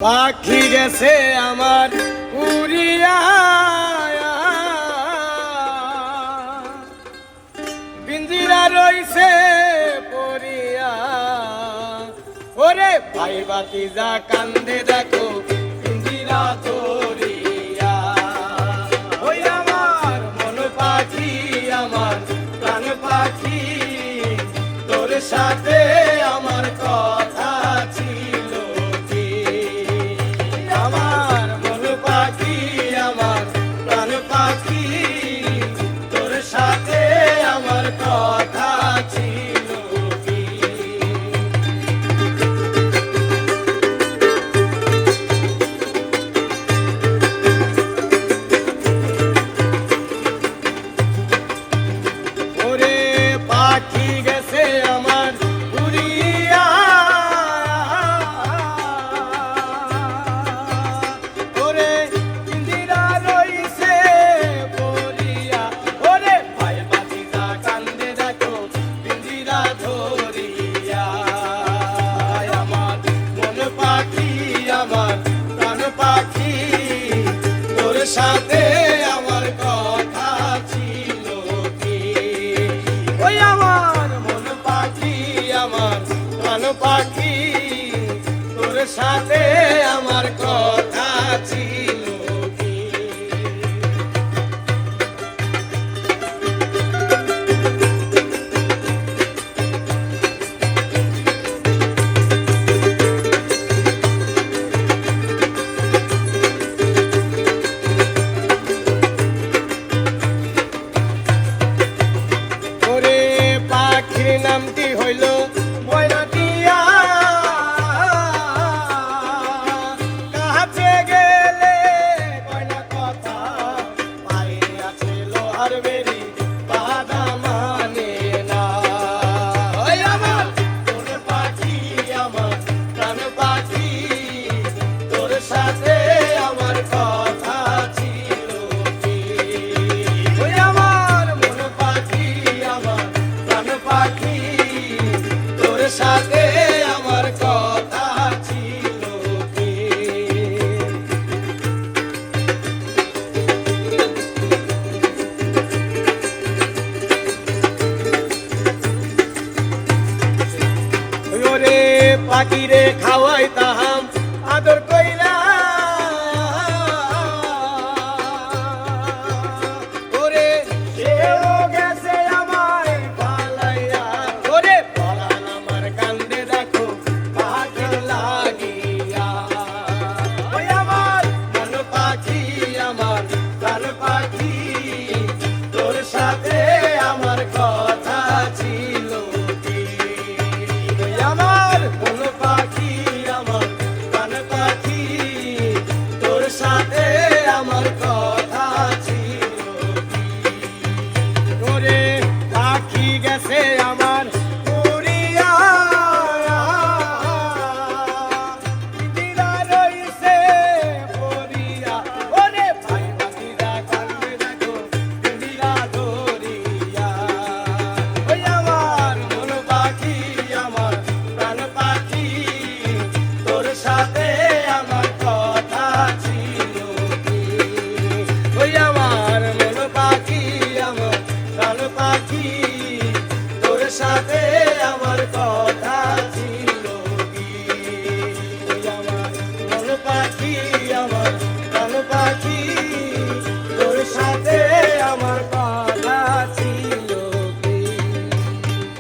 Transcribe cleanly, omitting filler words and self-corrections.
পাখি গেছে আমার উড়িয়া, পিঞ্জিরা রইছে পড়িয়া। ওরে ভাই ভাতিজা কান্দে দেখো পিঞ্জিরা ধরিয়া। ওই আমার মন পাখি, আমার প্রাণ পাখি, তোর সাথে আমার কথা ছিল কি? আমার মন পাখি, আমার প্রাণ পাখি, তোর সাথে আমার কথা ছিল কি? ওরে পাখি গেছে আমার উড়িয়া, ওরে পিঞ্জিরা রইছে পড়িয়া। ওরে ভাই ভাতিজা কান্দে দেখো পিঞ্জিরা ধরিয়া। আমার মন পাখি, আমার প্রাণ পাখি, তোর সাথে আমার কথা ছিল কি? ওই আমার মন পাখি, আমার প্রাণ পাখি, তোর সাথে আমার কথা ছিল কি? ওরে পাখির নামটি হইল ময়নাটিয়া, কাছে গেলে কয়না কথা, পায়ে আছে লোহার বেরি, বাধা মানে না। ওই আমার মন পাখি, আমার প্রাণ পাখি, তোর সাথে আমার কথা ছিল কি? ওই আমার মন পাখি, আমার প্রাণ পাখি, তোর সাথে আমার কথা ছিল কি? ওরে পাখিরে খাওয়াইতাম আদর কইরা, ওরে সেও গেছে আমায় পালাইয়া। ওরে পরাণ আমার কান্দে দেখো পাখির লাগিয়া। ওই আমার মন পাখি, আমার প্রাণ পাখি, তোর সাথে আমার কথা ছিল কি? ওই আমার মন পাখি, আমার প্রাণ পাখি, তোর সাথে আমার কথা ছিল কি? ওরে পাখি গেছে আমার উড়িয়া, পিঞ্জিরা রইছে পড়িয়া। ওরে ভাই ভাতিজা কান্দে দেখো পিঞ্জিরা ধরিয়া। ওই আমার মন পাখি, আমার প্রাণ পাখি, তোর সাথে আমার কথা ছিল কি? ওই আমার মন পাখি, আমার প্রাণ পাখি, তোর সাথে আমার কথা ছিল কি? ওই আমার মন পাখি, আমার